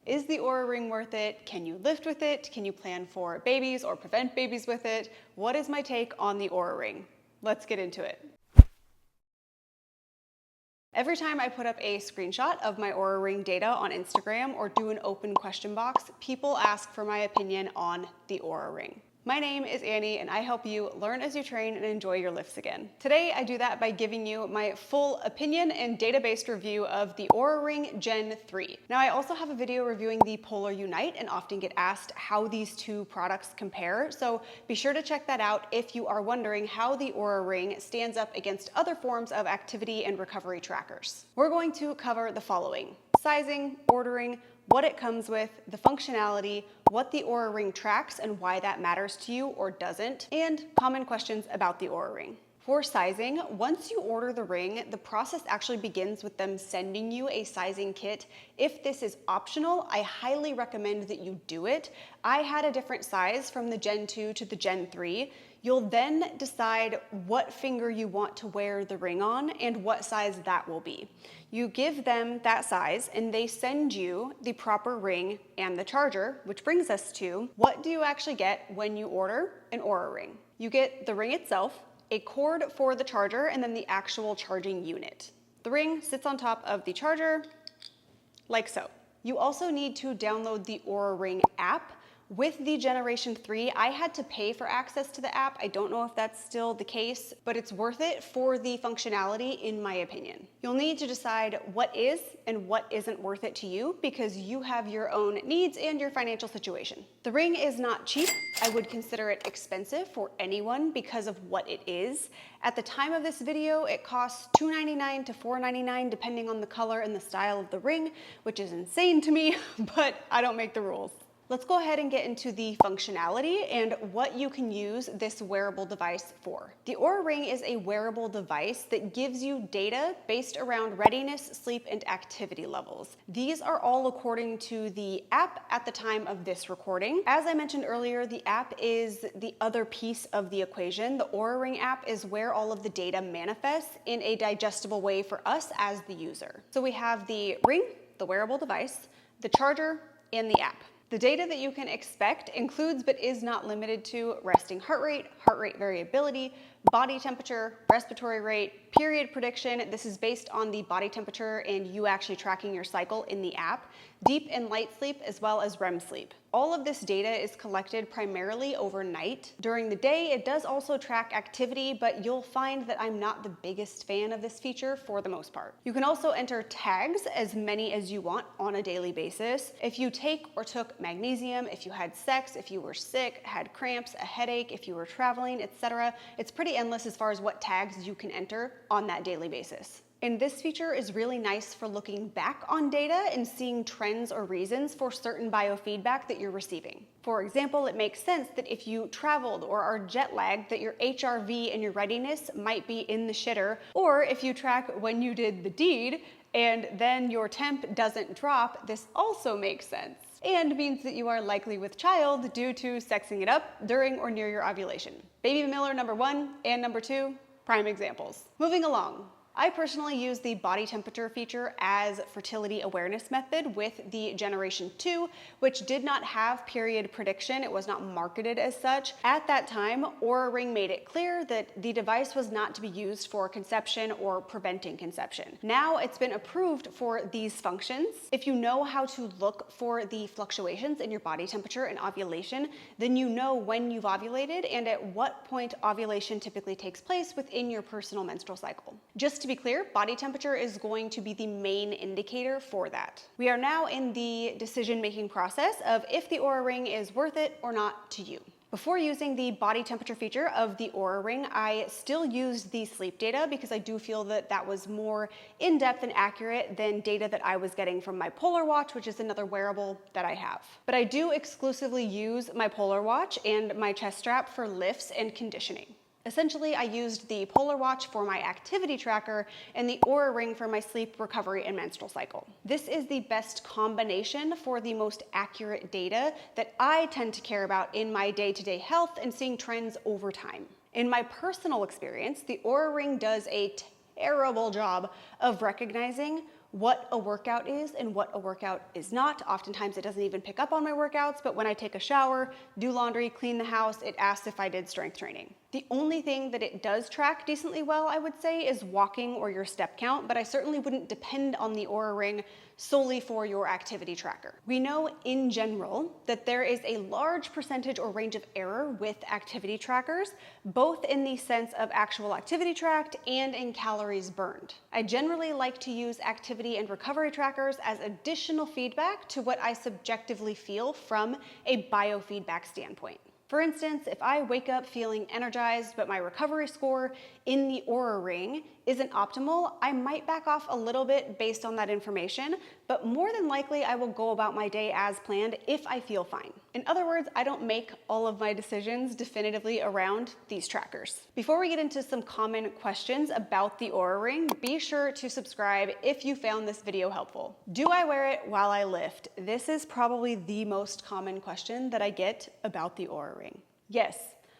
Is the Oura Ring worth it? Can you lift with it? Can you plan for babies or prevent babies with it? What is my take on the Oura Ring? Let's get into it. Every time I put up a screenshot of my Oura Ring data on Instagram or do an open question box, people ask for my opinion on the Oura Ring. My name is Annie and I help you learn as you train and enjoy your lifts again. Today I do that by giving you my full opinion and data-based review of the Oura Ring Gen 3. Now I also have a video reviewing the Polar Unite and often get asked how these two products compare, so be sure to check that out if you are wondering how the Oura Ring stands up against other forms of activity and recovery trackers. We're going to cover the following: sizing, ordering, what it comes with, the functionality, what the Oura Ring tracks and why that matters to you or doesn't, and common questions about the Oura Ring. For sizing, once you order the ring, the process actually begins with them sending you a sizing kit. If this is optional, I highly recommend that you do it. I had a different size from the Gen 2 to the Gen 3. You'll then decide what finger you want to wear the ring on and what size that will be. You give them that size and they send you the proper ring and the charger, which brings us to what do you actually get when you order an Oura Ring? You get the ring itself, a cord for the charger, and then the actual charging unit. The ring sits on top of the charger, like so. You also need to download the Oura Ring app. With the Generation 3, I had to pay for access to the app. I don't know if that's still the case, but it's worth it for the functionality, in my opinion. You'll need to decide what is and what isn't worth it to you because you have your own needs and your financial situation. The ring is not cheap. I would consider it expensive for anyone because of what it is. At the time of this video, it costs $2.99 to $4.99 depending on the color and the style of the ring, which is insane to me, but I don't make the rules. Let's go ahead and get into the functionality and what you can use this wearable device for. The Oura Ring is a wearable device that gives you data based around readiness, sleep, and activity levels. These are all according to the app at the time of this recording. As I mentioned earlier, the app is the other piece of the equation. The Oura Ring app is where all of the data manifests in a digestible way for us as the user. So we have the ring, the wearable device, the charger, and the app. The data that you can expect includes but is not limited to resting heart rate variability, body temperature, respiratory rate, period prediction. This is based on the body temperature and you actually tracking your cycle in the app, deep and light sleep, as well as REM sleep. All of this data is collected primarily overnight. During the day, it does also track activity, but you'll find that I'm not the biggest fan of this feature for the most part. You can also enter tags, as many as you want, on a daily basis. If you take or took magnesium, if you had sex, if you were sick, had cramps, a headache, if you were traveling, etc., it's pretty endless as far as what tags you can enter on that daily basis. And this feature is really nice for looking back on data and seeing trends or reasons for certain biofeedback that you're receiving. For example, it makes sense that if you traveled or are jet lagged, that your HRV and your readiness might be in the shitter, or if you track when you did the deed and then your temp doesn't drop, this also makes sense and means that you are likely with child due to sexing it up during or near your ovulation. Baby Miller number 1 and number 2, prime examples. Moving along. I personally use the body temperature feature as fertility awareness method with the Generation 2, which did not have period prediction. It was not marketed as such. At that time, Oura Ring made it clear that the device was not to be used for conception or preventing conception. Now it's been approved for these functions. If you know how to look for the fluctuations in your body temperature and ovulation, then you know when you've ovulated and at what point ovulation typically takes place within your personal menstrual cycle. Just to be clear, body temperature is going to be the main indicator for that. We are now in the decision-making process of if the Oura Ring is worth it or not to you. Before using the body temperature feature of the Oura Ring, I still used the sleep data because I do feel that that was more in-depth and accurate than data that I was getting from my Polar Watch, which is another wearable that I have. But I do exclusively use my Polar Watch and my chest strap for lifts and conditioning. Essentially, I used the Polar Watch for my activity tracker and the Oura Ring for my sleep, recovery, and menstrual cycle. This is the best combination for the most accurate data that I tend to care about in my day-to-day health and seeing trends over time. In my personal experience, the Oura Ring does a terrible job of recognizing what a workout is and what a workout is not. Oftentimes it doesn't even pick up on my workouts, but when I take a shower, do laundry, clean the house, it asks if I did strength training. The only thing that it does track decently well, I would say, is walking or your step count, but I certainly wouldn't depend on the Oura Ring solely for your activity tracker. We know in general that there is a large percentage or range of error with activity trackers, both in the sense of actual activity tracked and in calories burned. I generally like to use activity and recovery trackers as additional feedback to what I subjectively feel from a biofeedback standpoint. For instance, if I wake up feeling energized, but my recovery score in the Oura Ring isn't optimal, I might back off a little bit based on that information, but more than likely I will go about my day as planned if I feel fine. In other words, I don't make all of my decisions definitively around these trackers. Before we get into some common questions about the Oura Ring, be sure to subscribe if you found this video helpful. Do I wear it while I lift? This is probably the most common question that I get about the Oura Ring. Yes,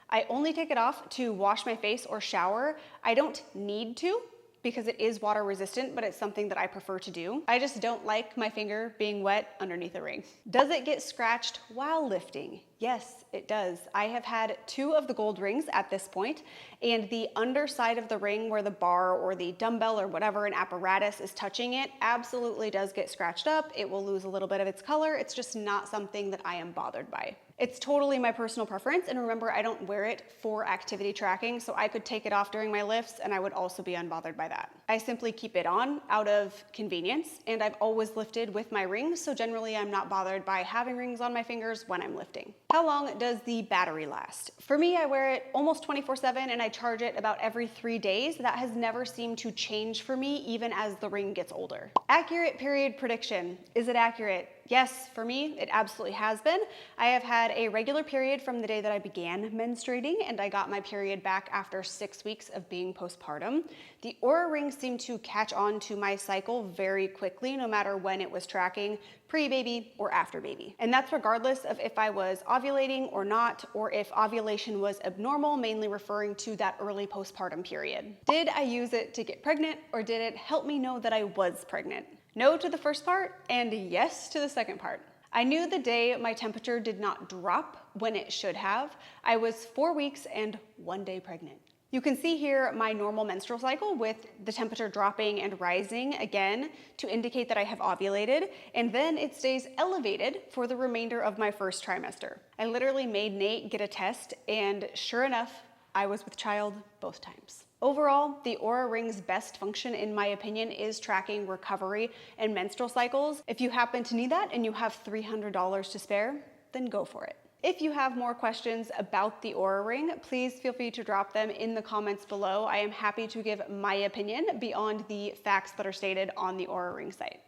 I only take it off to wash my face or shower. I don't need to because it is water resistant, but it's something that I prefer to do. I just don't like my finger being wet underneath a ring. Does it get scratched while lifting? Yes, it does. I have had 2 of the gold rings at this point, and the underside of the ring where the bar or the dumbbell or whatever an apparatus is touching it absolutely does get scratched up. It will lose a little bit of its color. It's just not something that I am bothered by. It's totally my personal preference, and remember, I don't wear it for activity tracking, so I could take it off during my lifts and I would also be unbothered by that. I simply keep it on out of convenience, and I've always lifted with my rings, so generally I'm not bothered by having rings on my fingers when I'm lifting. How long does the battery last? For me, I wear it almost 24/7 and I charge it about every 3 days. That has never seemed to change for me even as the ring gets older. Accurate period prediction. Is it accurate? Yes, for me, it absolutely has been. I have had a regular period from the day that I began menstruating, and I got my period back after 6 weeks of being postpartum. The Oura Ring seemed to catch on to my cycle very quickly, no matter when it was tracking, pre-baby or after baby. And that's regardless of if I was ovulating or not, or if ovulation was abnormal, mainly referring to that early postpartum period. Did I use it to get pregnant, or did it help me know that I was pregnant? No to the first part, and yes to the second part. I knew the day my temperature did not drop when it should have. I was 4 weeks and 1 day pregnant. You can see here my normal menstrual cycle with the temperature dropping and rising again to indicate that I have ovulated, and then it stays elevated for the remainder of my first trimester. I literally made Nate get a test, and sure enough, I was with child both times. Overall, the Oura Ring's best function, in my opinion, is tracking recovery and menstrual cycles. If you happen to need that and you have $300 to spare, then go for it. If you have more questions about the Oura Ring, please feel free to drop them in the comments below. I am happy to give my opinion beyond the facts that are stated on the Oura Ring site.